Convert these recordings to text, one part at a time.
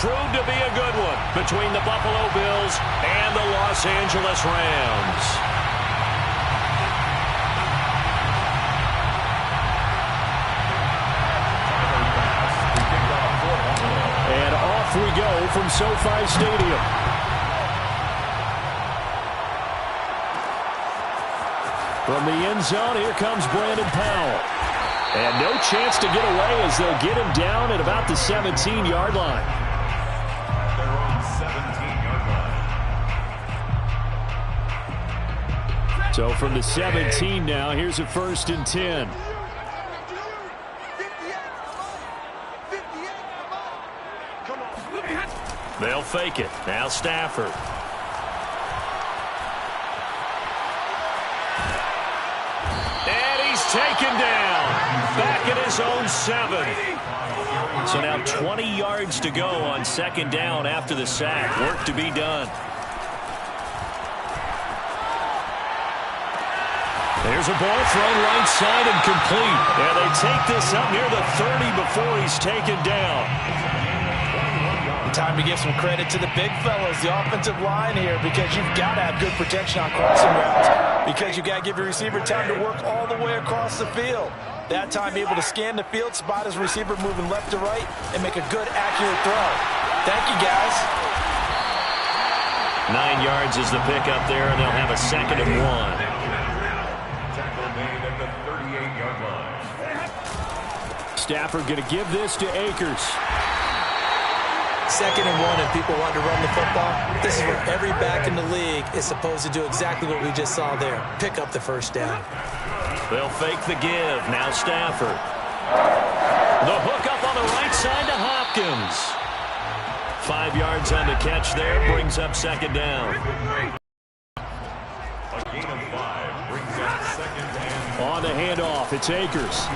Proved to be a good one between the Buffalo Bills and the Los Angeles Rams. And off we go from SoFi Stadium. From the end zone, here comes Brandon Powell. And no chance to get away as they'll get him down at about the 17-yard line. Their own 17-yard line. So from the 17 now, here's a 1st and 10. They'll fake it. Now Stafford. And he's taken down. Back at his own 7. So now 20 yards to go on 2nd down after the sack. Work to be done. There's a ball thrown right side and complete. And they take this up near the 30 before he's taken down. Time to give some credit to the big fellows, the offensive line here, because you've got to have good protection on crossing routes, because you've got to give your receiver time to work all the way across the field. That time able to scan the field, spot his receiver moving left to right, and make a good, accurate throw. Thank you, guys. 9 yards is the pickup there, and they'll have a 2nd and 1. Tackle made at the 38-yard line. Stafford going to give this to Akers. 2nd and 1, and people want to run the football. This is where every back in the league is supposed to do exactly what we just saw there. Pick up the 1st down. They'll fake the give. Now Stafford. The hook up on the right side to Hopkins. 5 yards on the catch there. Brings up 2nd down. A gain of 5 brings up 2nd and... On the handoff, it's Akers.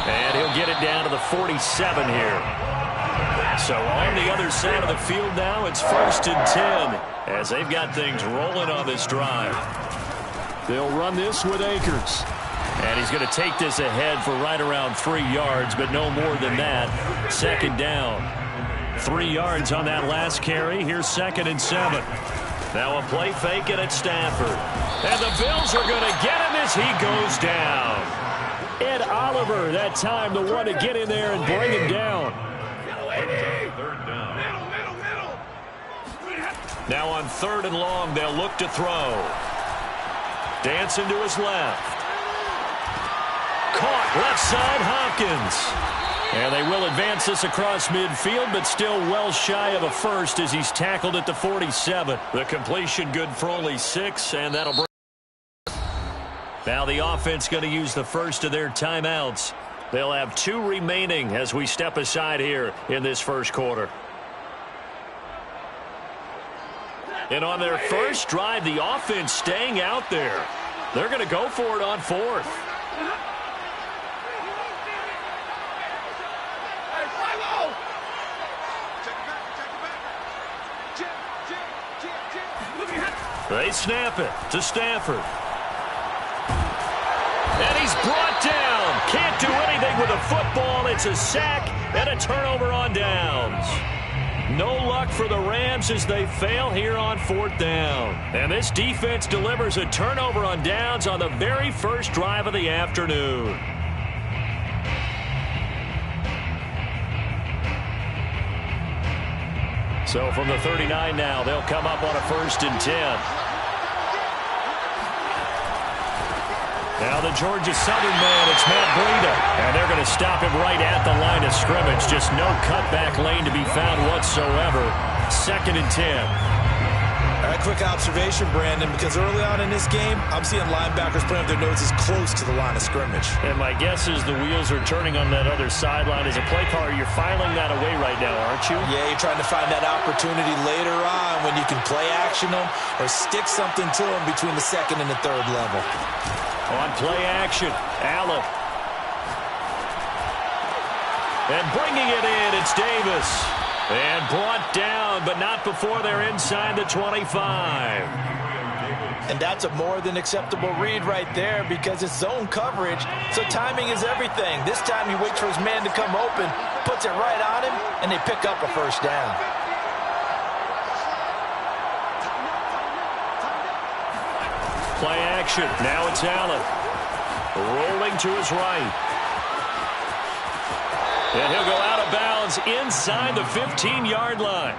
And he'll get it down to the 47 here. So on the other side of the field now, it's 1st and 10 as they've got things rolling on this drive. They'll run this with Akers. And he's going to take this ahead for right around 3 yards, but no more than that. 2nd down. 3 yards on that last carry. Here's 2nd and 7. Now a play fake and it's Stafford. And the Bills are going to get him as he goes down. Ed Oliver, that time, the one to get in there and bring him down. 3rd down. Now on 3rd and long, they'll look to throw. Dancing to his left. Caught left side, Hopkins. And they will advance this across midfield, but still well shy of a 1st as he's tackled at the 47. The completion good for only 6, and that'll bring. Now the offense going to use the first of their timeouts. They'll have 2 remaining as we step aside here in this 1st quarter. And on their first drive, the offense staying out there. They're going to go for it on 4th. They snap it to Stafford. And he's brought down. Can't do anything with a football. It's a sack and a turnover on downs. No luck for the Rams as they fail here on 4th down. And this defense delivers a turnover on downs on the very first drive of the afternoon. So from the 39 now, they'll come up on a 1st and 10. Now the Georgia Southern man, it's Matt Breida. And they're going to stop him right at the line of scrimmage. Just no cutback lane to be found whatsoever. 2nd and 10. A quick observation, Brandon, because early on in this game, I'm seeing linebackers putting up their noses close to the line of scrimmage. And my guess is the wheels are turning on that other sideline. As a play caller, you're filing that away right now, aren't you? Yeah, you're trying to find that opportunity later on when you can play action them or stick something to them between the 2nd and the 3rd level. On play action, Allen. And bringing it in, it's Davis. And brought down, but not before they're inside the 25. And that's a more than acceptable read right there because it's zone coverage, so timing is everything. This time he waits for his man to come open, puts it right on him, and they pick up a first down. Play action. Now it's Allen. Rolling to his right. And he'll go out of bounds inside the 15-yard line.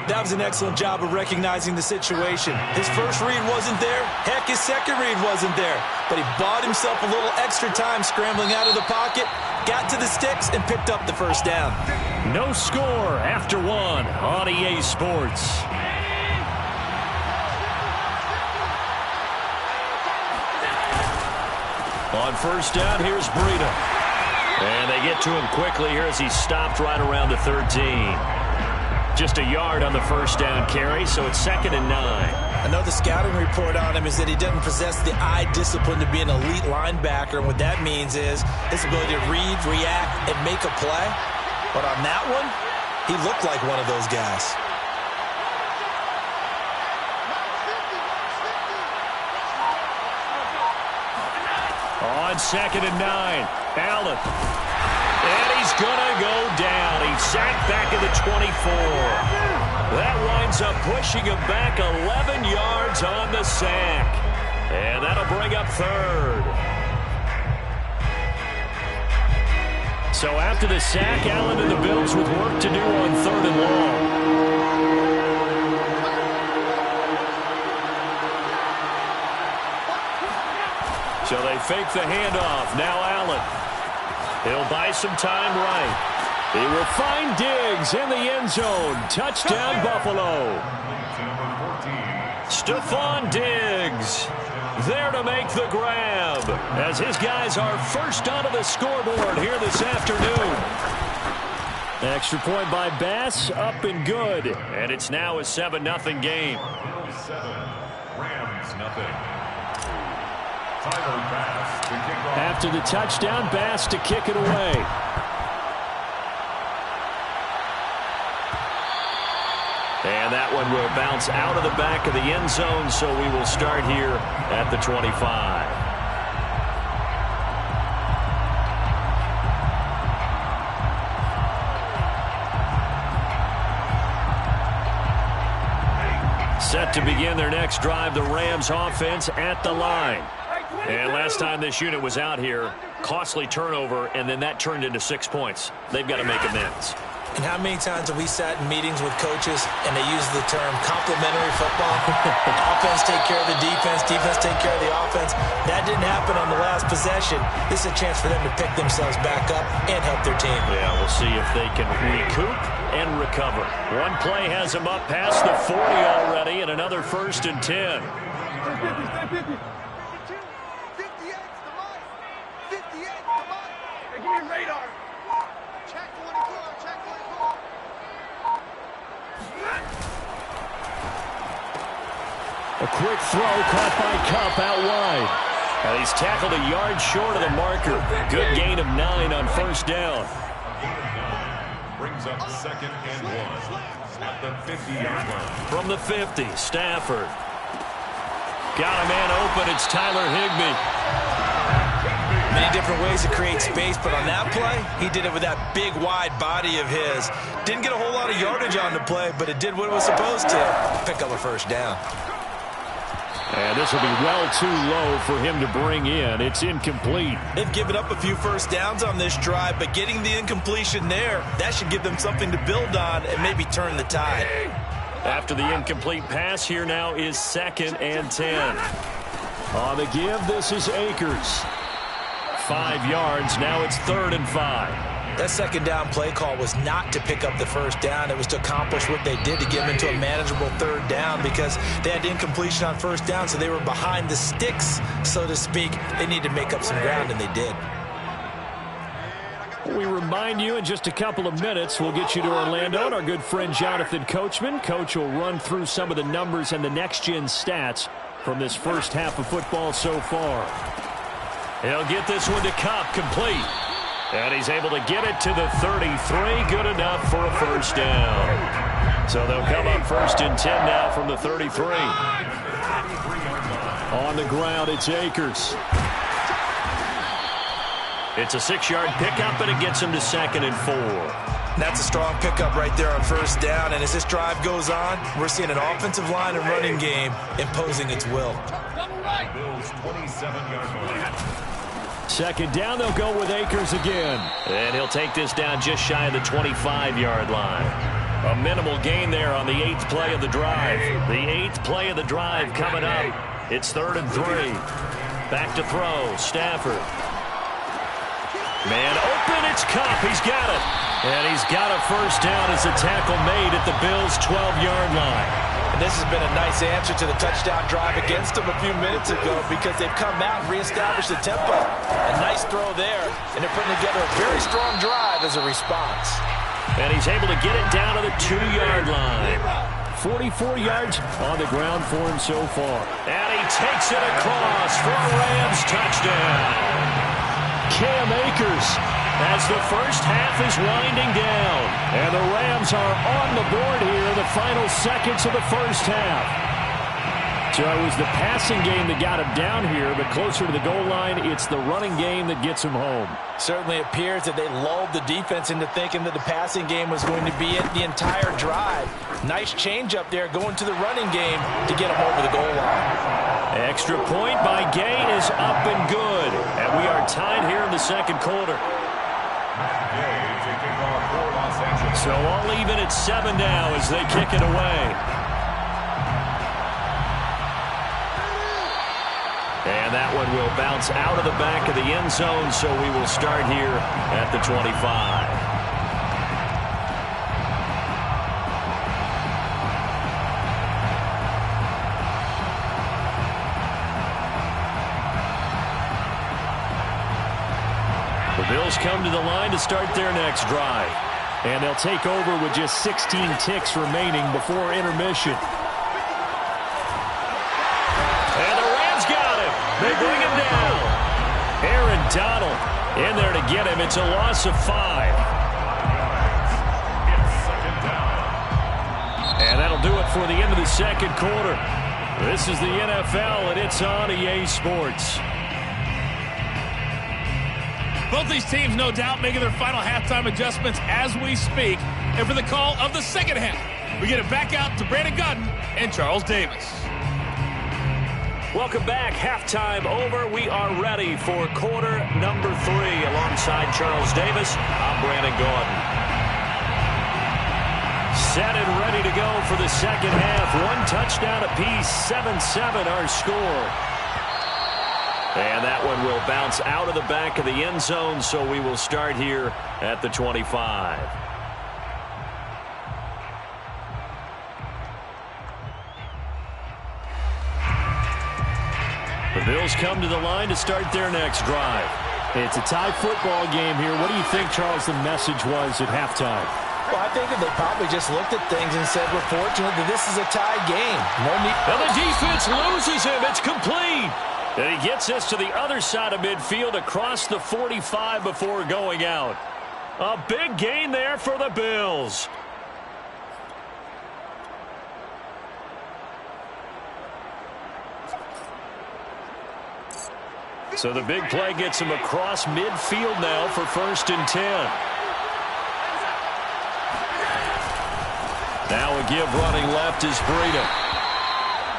That was an excellent job of recognizing the situation. His first read wasn't there. Heck, his second read wasn't there. But he bought himself a little extra time scrambling out of the pocket, got to the sticks, and picked up the first down. No score after one on EA Sports. On first down, here's Breida. And they get to him quickly here as he's stopped right around the 13. Just a yard on the first down carry, so it's 2nd and 9. I know the scouting report on him is that he doesn't possess the eye discipline to be an elite linebacker, and what that means is his ability to read, react, and make a play. But on that one, he looked like one of those guys. On 2nd and 9, Allen. And he's going to go down. He's sacked back at the 24. That winds up pushing him back 11 yards on the sack. And that'll bring up 3rd. So after the sack, Allen and the Bills with work to do on 3rd and long. So they fake the handoff. Now Allen. He'll buy some time right. He will find Diggs in the end zone. Touchdown, Buffalo. Stephon Diggs there to make the grab as his guys are first onto the scoreboard here this afternoon. Extra point by Bass, up and good. And it's now a 7-0 game. 7, Rams nothing. Tyler Bass to kick off. After the touchdown, Bass to kick it away. And that one will bounce out of the back of the end zone, so we will start here at the 25. Set to begin their next drive, the Rams offense at the line. And last time this unit was out here, costly turnover, and then that turned into 6 points. They've got to make amends. And how many times have we sat in meetings with coaches and they use the term complementary football? Offense take care of the defense, defense take care of the offense. That didn't happen on the last possession. This is a chance for them to pick themselves back up and help their team. Yeah, we'll see if they can recoup and recover. One play has them up past the 40 already, and another 1st and 10. A quick throw caught by Kupp out wide. And he's tackled a yard short of the marker. Good gain of 9 on first down. Brings up 2nd and 1 at the 50-yard line. From the 50, Stafford. Got a man open. It's Tyler Higbee. Many different ways to create space, but on that play, he did it with that big, wide body of his. Didn't get a whole lot of yardage on the play, but it did what it was supposed to. Pick up a first down. And this will be well too low for him to bring in. It's incomplete. They've given up a few first downs on this drive, but getting the incompletion there, that should give them something to build on and maybe turn the tide. After the incomplete pass, here now is 2nd and 10. On the give, this is Akers. 5 yards, now it's 3rd and 5. That second down play call was not to pick up the first down. It was to accomplish what they did to get them into a manageable 3rd down because they had incompletion on first down, so they were behind the sticks, so to speak. They needed to make up some ground, and they did. We remind you in just a couple of minutes, we'll get you to Orlando and our good friend Jonathan Coachman. Coach will run through some of the numbers and the next-gen stats from this first half of football so far. He'll get this one to Kupp, complete. And he's able to get it to the 33, good enough for a first down. So they'll come up 1st and 10 now from the 33. On the ground, it's Akers. It's a 6-yard pickup, and it gets him to 2nd and 4. That's a strong pickup right there on first down. And as this drive goes on, we're seeing an offensive line and running game imposing its will. Bills 27-yard line. 2nd down, they'll go with Akers again. And he'll take this down just shy of the 25-yard line. A minimal gain there on the 8th play of the drive. The 8th play of the drive coming up. It's 3rd and 3. Back to throw. Stafford. Man open, it's Kupp. He's got it. And he's got a first down as a tackle made at the Bills' 12-yard line. And this has been a nice answer to the touchdown drive against them a few minutes ago because they've come out and reestablished the tempo. A nice throw there, and they're putting together a very strong drive as a response. And he's able to get it down to the 2-yard line. 44 yards on the ground for him so far. And he takes it across for a Rams touchdown. Cam Akers as the first half is winding down. And the Rams are on the board here in the final seconds of the first half. So it was the passing game that got him down here, but closer to the goal line, it's the running game that gets him home. Certainly appears that they lulled the defense into thinking that the passing game was going to be it the entire drive. Nice change up there going to the running game to get him over the goal line. Extra point by Gay is up and good. And we are tied here in the second quarter. So all even at 7 now as they kick it away. And that one will bounce out of the back of the end zone, so we will start here at the 25. The Bills come to the line to start their next drive. And they'll take over with just 16 ticks remaining before intermission. And the Rams got him. They bring him down. Aaron Donald in there to get him. It's a loss of 5. And that'll do it for the end of the second quarter. This is the NFL, and it's on EA Sports. Both these teams, no doubt, making their final halftime adjustments as we speak. And for the call of the second half, we get it back out to Brandon Gutton and Charles Davis. Welcome back. Halftime over. We are ready for quarter number 3. Alongside Charles Davis, I'm Brandon Gordon. Set and ready to go for the second half. 1 touchdown apiece. 7-7 our score. And that one will bounce out of the back of the end zone, so we will start here at the 25. The Bills come to the line to start their next drive. It's a tie football game here. What do you think, Charles, the message was at halftime? Well, I think that they probably just looked at things and said, we're fortunate that this is a tie game. No need. And the defense loses him. It's complete. And he gets this to the other side of midfield across the 45 before going out. A big gain there for the Bills. So the big play gets him across midfield now for 1st and 10. Now a give running left is Breida.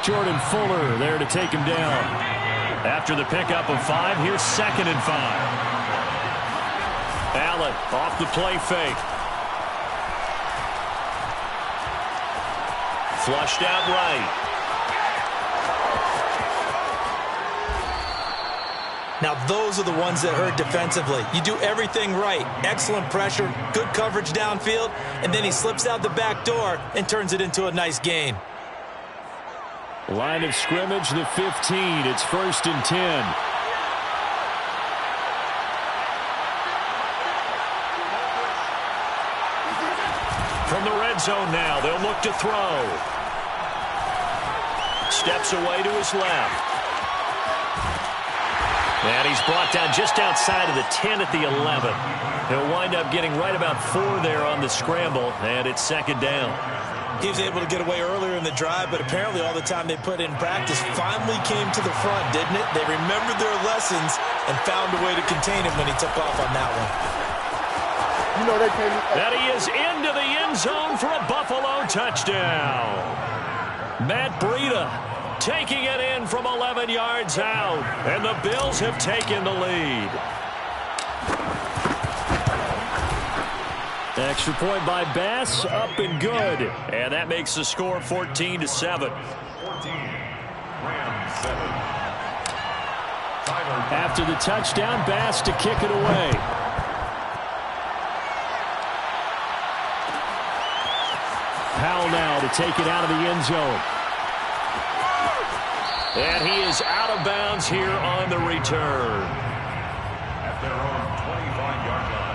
Jordan Fuller there to take him down. After the pickup of 5, here's 2nd and 5. Allen off the play fake. Flushed out right. Now, those are the ones that hurt defensively. You do everything right. Excellent pressure, good coverage downfield, and then he slips out the back door and turns it into a nice gain. Line of scrimmage, the 15. It's 1st and 10. From the red zone now, they'll look to throw. Steps away to his left. And he's brought down just outside of the 10 at the 11. He'll wind up getting right about 4 there on the scramble, and it's 2nd down. He was able to get away earlier in the drive, but apparently all the time they put in practice finally came to the front, didn't it? They remembered their lessons and found a way to contain him when he took off on that one. You know they pay me. That he is into the end zone for a Buffalo touchdown. Matt Breida taking it in from 11 yards out, and the Bills have taken the lead. Extra point by Bass, up and good. And that makes the score 14-7. 14. Rams 7. After the touchdown, Bass to kick it away. Powell now to take it out of the end zone. And he is out of bounds here on the return. At their own 25-yard line.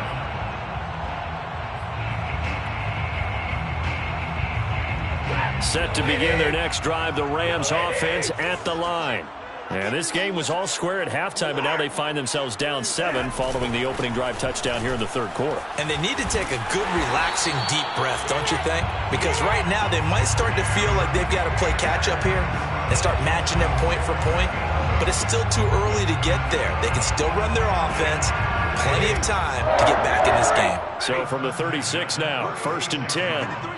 Set to begin their next drive, the Rams offense at the line. And this game was all square at halftime, but now they find themselves down 7 following the opening drive touchdown here in the third quarter. And they need to take a good, relaxing, deep breath, don't you think? Because right now they might start to feel like they've got to play catch-up here and start matching them point for point. But it's still too early to get there. They can still run their offense. Plenty of time to get back in this game. So from the 36 now, 1st and 10.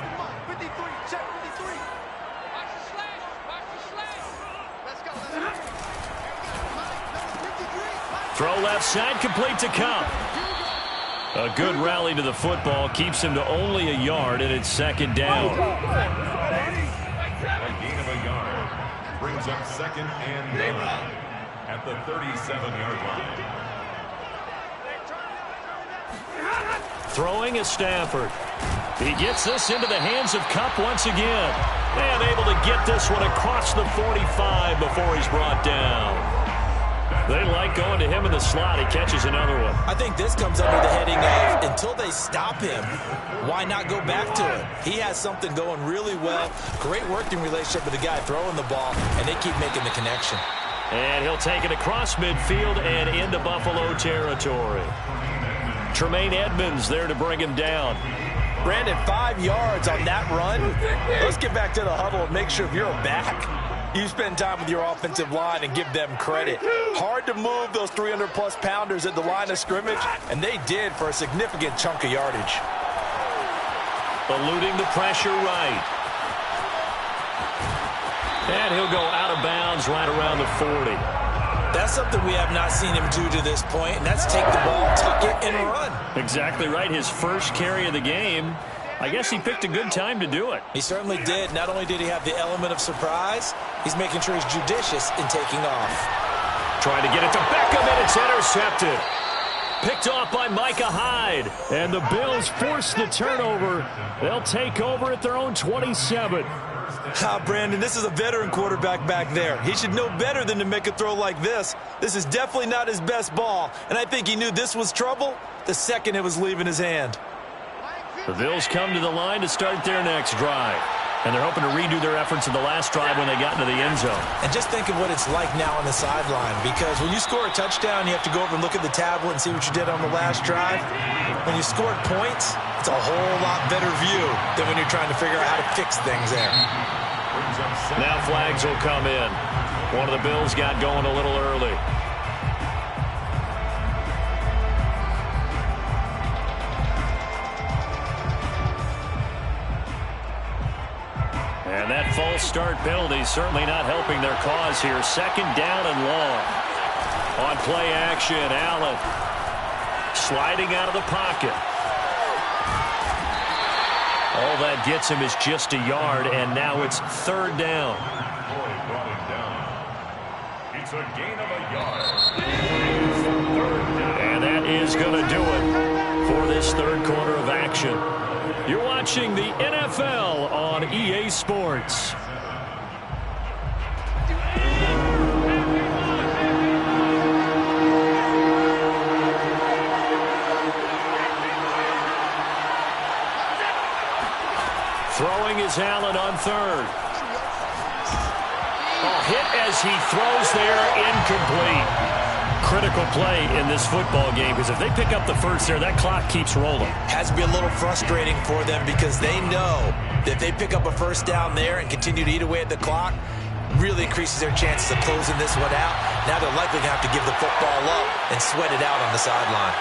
Throw left side, complete to Cup. A good rally to the football keeps him to only a yard, and it's 2nd down. A gain of a yard brings up 2nd and 9 at the 37-yard line. Throwing is Stafford. He gets this into the hands of Cup once again. And able to get this one across the 45 before he's brought down. They like going to him in the slot. He catches another one. I think this comes under the heading of until they stop him, why not go back to it? He has something going really well. Great working relationship with the guy throwing the ball, and they keep making the connection. And he'll take it across midfield and into Buffalo territory. Tremaine Edmonds there to bring him down. Brandon, 5 yards on that run. Let's get back to the huddle and make sure if you're a back, you spend time with your offensive line and give them credit. Hard to move those 300-plus pounders at the line of scrimmage, and they did for a significant chunk of yardage. Eluding the pressure right. And he'll go out of bounds right around the 40. That's something we have not seen him do to this point, and that's take the ball, tuck it, and run. Exactly right. His first carry of the game. I guess he picked a good time to do it. He certainly did. Not only did he have the element of surprise, he's making sure he's judicious in taking off. Trying to get it to Beckham, and it's intercepted. Picked off by Micah Hyde. And the Bills force the turnover. They'll take over at their own 27. Brandon, this is a veteran quarterback back there. He should know better than to make a throw like this. This is definitely not his best ball, and I think he knew this was trouble the second it was leaving his hand. The Bills come to the line to start their next drive. And they're hoping to redo their efforts in the last drive when they got into the end zone. And just think of what it's like now on the sideline, because when you score a touchdown, you have to go over and look at the tablet and see what you did on the last drive. When you scored points, it's a whole lot better view than when you're trying to figure out how to fix things there. Now flags will come in. One of the Bills got going a little early. And that false start penalty certainly not helping their cause here. 2nd down and long. On play action, Allen sliding out of the pocket. All that gets him is just a yard, and now it's 3rd down. Brought him down. It's a gain of a yard. And that is going to do it for this third quarter of action. You're watching the NFL on EA Sports. Throwing is Allen on 3rd. A hit as he throws there, incomplete. critical play in this football game because if they pick up the first there, that clock keeps rolling. Has to be a little frustrating for them because they know that if they pick up a first down there and continue to eat away at the clock, really increases their chances of closing this one out. Now they're likely going to have to give the football up and sweat it out on the sideline.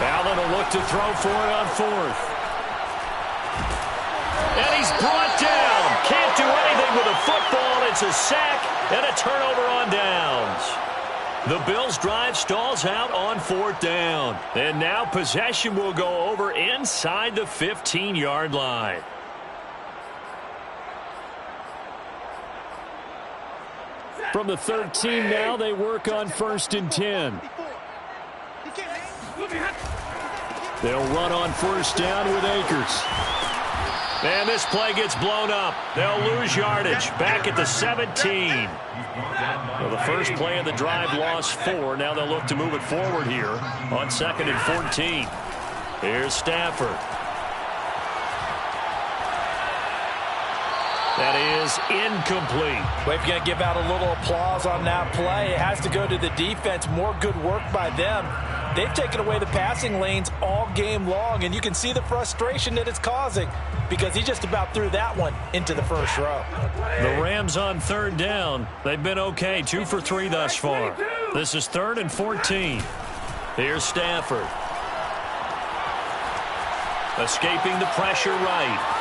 Allen will look to throw for it on fourth. And he's brought down. Can't do anything with a football. It's a sack and a turnover on downs. The Bills' drive stalls out on fourth down. And now possession will go over inside the 15-yard line. From the 13 now, they work on 1st and 10. They'll run on 1st down with Akers. And this play gets blown up. They'll lose yardage. Back at the 17. Well, the first play of the drive lost 4. Now they'll look to move it forward here on 2nd and 14. Here's Stafford. That is incomplete. Well, if you're going to give out a little applause on that play, it has to go to the defense. More good work by them. They've taken away the passing lanes all game long, and you can see the frustration that it's causing because he just about threw that one into the first row. The Rams on 3rd down. They've been okay, 2 for 3 thus far. This is 3rd and 14. Here's Stafford. Escaping the pressure right.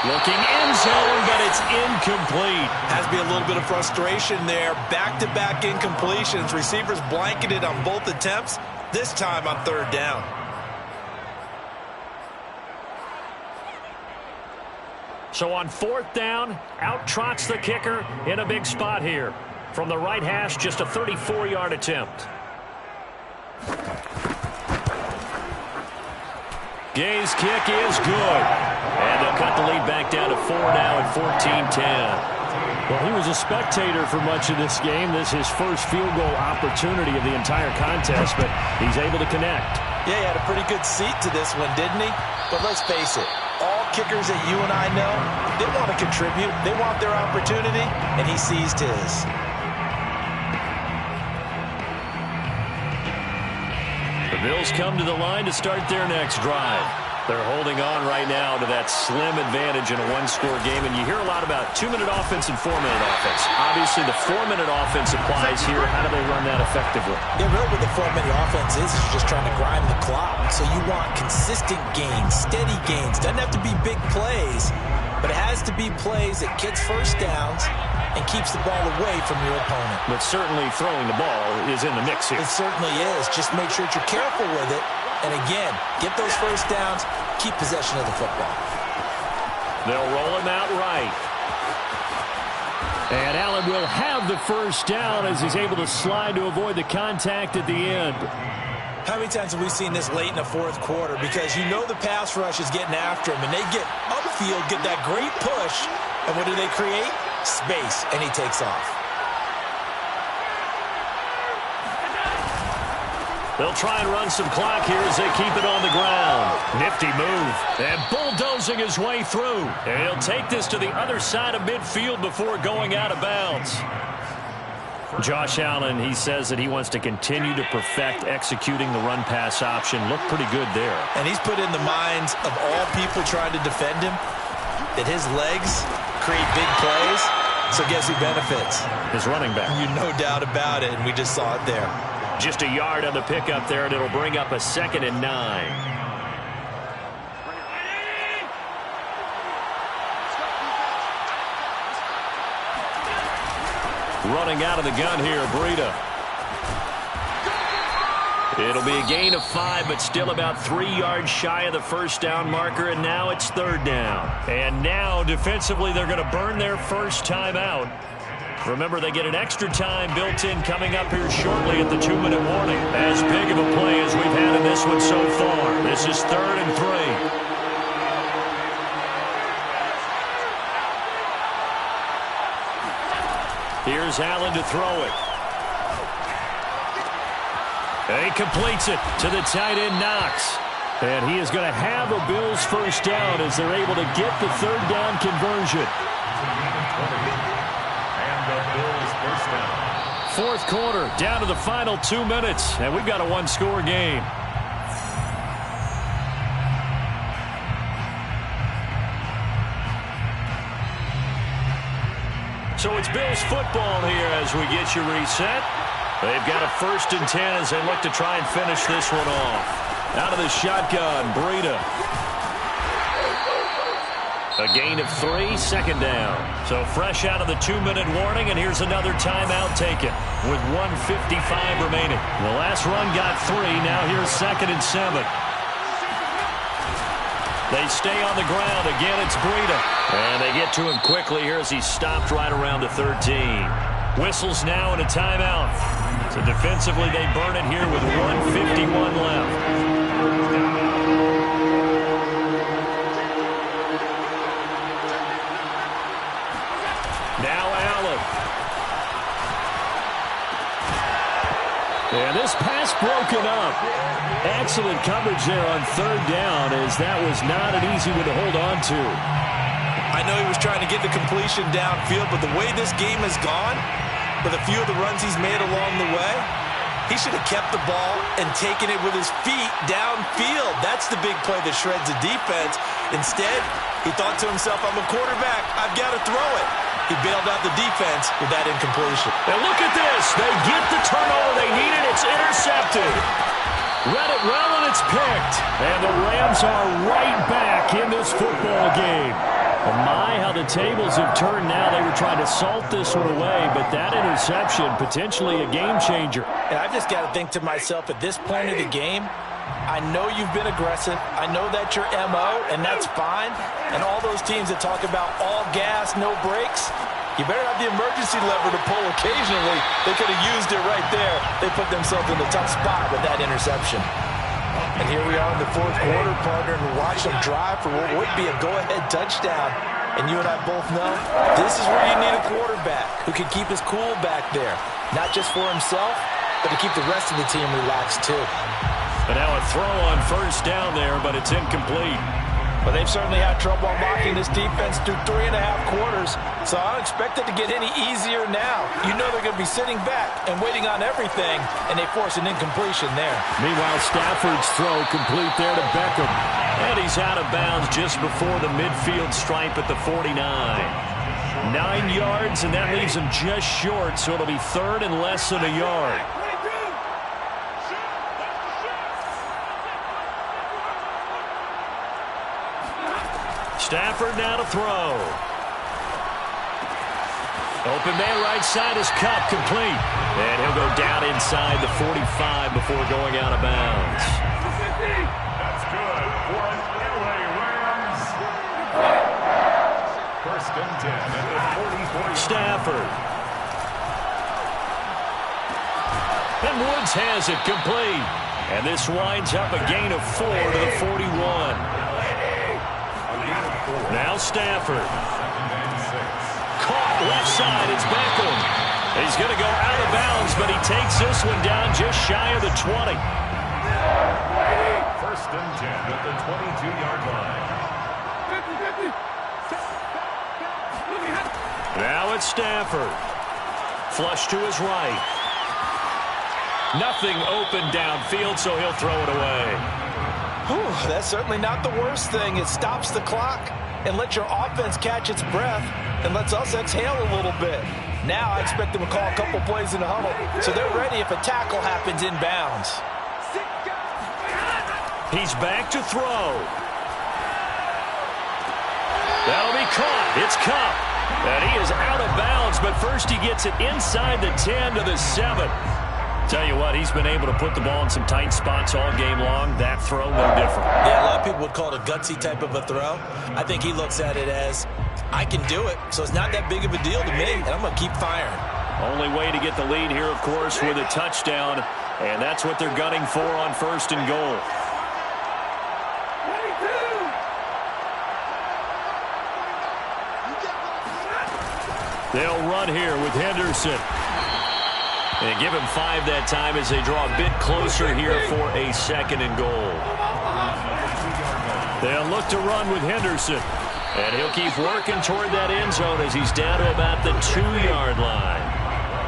Looking end zone, but it's incomplete. Has to be a little bit of frustration there. Back-to-back incompletions. Receivers blanketed on both attempts, this time on 3rd down. So on 4th down, out trots the kicker in a big spot here. From the right hash, just a 34-yard attempt. Gay's kick is good. And they'll cut the lead back down to 4 now at 14-10. Well, he was a spectator for much of this game. This is his first field goal opportunity of the entire contest, but he's able to connect. Yeah, he had a pretty good seat to this one, didn't he? But let's face it, all kickers that you and I know, they want to contribute. They want their opportunity, and he seized his. The Bills come to the line to start their next drive. They're holding on right now to that slim advantage in a one-score game, and you hear a lot about 2-minute offense and 4-minute offense. Obviously, the 4-minute offense applies here. How do they run that effectively? Yeah, really what the 4-minute offense is you're just trying to grind the clock. So you want consistent gains, steady gains. Doesn't have to be big plays, but it has to be plays that gets first downs and keeps the ball away from your opponent. But certainly throwing the ball is in the mix here. It certainly is. Just make sure that you're careful with it. And again, get those first downs, keep possession of the football. They'll roll him out right. And Allen will have the first down as he's able to slide to avoid the contact at the end. How many times have we seen this late in the fourth quarter? Because you know the pass rush is getting after him, and they get upfield, get that great push, and what do they create? Space, and he takes off. They'll try and run some clock here as they keep it on the ground. Nifty move. And bulldozing his way through. And he'll take this to the other side of midfield before going out of bounds. Josh Allen, he says that he wants to continue to perfect executing the run-pass option. Looked pretty good there. And he's put in the minds of all people trying to defend him that his legs create big plays. So guess who benefits? His running back. You no doubt about it, and we just saw it there. Just a yard on the pickup there, and it'll bring up a 2nd and 9. Running out of the gun here, Breida. It'll be a gain of 5, but still about 3 yards shy of the first down marker, and now it's 3rd down. And now, defensively, they're going to burn their first time out. Remember, they get an extra time built in coming up here shortly at the 2-minute warning. As big of a play as we've had in this one so far. This is 3rd and 3. Here's Allen to throw it. And he completes it to the tight end, Knox. And he is going to have a Bills first down as they're able to get the 3rd down conversion. fourth quarter, down to the final 2 minutes, and we've got a one-score game. So it's Bills football here as we get you reset. They've got a 1st and 10 as they look to try and finish this one off. Out of the shotgun, Breida. A gain of 3, 2nd down. So fresh out of the 2-minute warning, and here's another timeout taken with 1:55 remaining. The last run got 3. Now here's 2nd and 7. They stay on the ground. Again, it's Breida. And they get to him quickly here as he's stopped right around the 13. Whistles now and a timeout. So defensively, they burn it here with 1:51 left. Now Allen. And this pass broken up. Excellent coverage there on 3rd down, as that was not an easy one to hold on to. I know he was trying to get the completion downfield, but the way this game has gone, with a few of the runs he's made along the way, he should have kept the ball and taken it with his feet downfield. That's the big play that shreds the defense. Instead, he thought to himself, I'm a quarterback, I've got to throw it. He bailed out the defense with that incompletion. And look at this. They get the turnover they needed. It's intercepted. Read it well, and it's picked. And the Rams are right back in this football game. And my, how the tables have turned now. They were trying to salt this one away, but that interception, potentially a game changer. And I've just got to think to myself, at this point of the game, I know you've been aggressive. I know that's your MO, and that's fine. And all those teams that talk about all gas, no brakes, you better have the emergency lever to pull occasionally. They could have used it right there. They put themselves in a tough spot with that interception. And here we are in the 4th quarter, partner, and watch them drive for what would be a go-ahead touchdown. And you and I both know this is where you need a quarterback who can keep his cool back there. Not just for himself, but to keep the rest of the team relaxed too. And now a throw on 1st down there, but it's incomplete. But they've certainly had trouble unlocking this defense through 3.5 quarters, so I don't expect it to get any easier now. You know they're going to be sitting back and waiting on everything, and they force an incompletion there. Meanwhile, Stafford's throw complete there to Beckham. And he's out of bounds just before the midfield stripe at the 49. 9 yards, and that leaves him just short, so it'll be 3rd and less than a yard. Stafford now to throw. Open man right side is Cup, complete. And he'll go down inside the 45 before going out of bounds. That's good for an LA Rams. 1st and 10 at the 44. Stafford. And Woods has it, complete. And this winds up a gain of 4 to the 41. Now Stafford. Caught left side. It's Beckham. He's going to go out of bounds, but he takes this one down just shy of the 20. 1st and 10 at the 22-yard line. Now it's Stafford. Flush to his right. Nothing open downfield, so he'll throw it away. Whew, that's certainly not the worst thing. It stops the clock and lets your offense catch its breath and lets us exhale a little bit. Now I expect them to call a couple plays in the huddle, so they're ready if a tackle happens inbounds. He's back to throw. That'll be caught. It's Cup. And he is out of bounds, but first he gets it inside the 10 to the 7. Tell you what, he's been able to put the ball in some tight spots all game long. That throw, no different. Yeah, a lot of people would call it a gutsy type of a throw. I think he looks at it as, I can do it, so it's not that big of a deal to me, and I'm going to keep firing. Only way to get the lead here, of course, with a touchdown, and that's what they're gunning for on 1st and goal. They'll run here with Henderson. And give him 5 that time as they draw a bit closer here for a 2nd and goal. They'll look to run with Henderson. And he'll keep working toward that end zone as he's down to about the 2-yard line.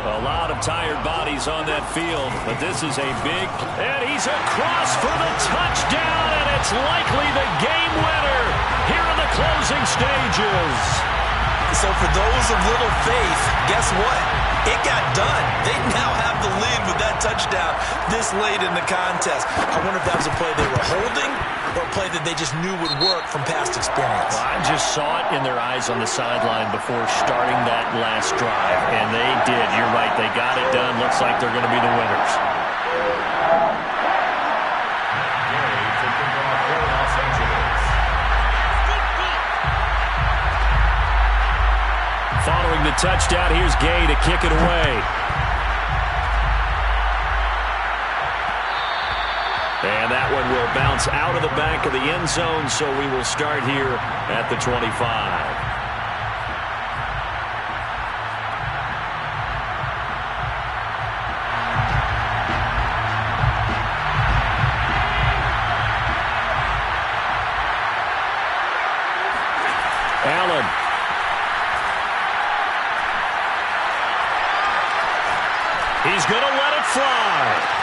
A lot of tired bodies on that field, but this is a big... And he's across for the touchdown, and it's likely the game winner here in the closing stages. So for those of little faith, guess what? It got done. They now have the lead with that touchdown this late in the contest. I wonder if that was a play they were holding or a play that they just knew would work from past experience. Well, I just saw it in their eyes on the sideline before starting that last drive, and they did. You're right. They got it done. Looks like they're going to be the winners. Following the touchdown, here's Gay to kick it away. And that one will bounce out of the back of the end zone, so we will start here at the 25. Allen. He's going to let it fly.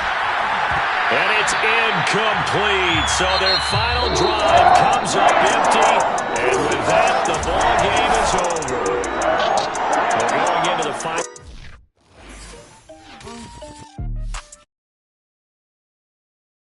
And it's incomplete. So their final drive comes up empty. And with that, the ball game is over. We're going into the final.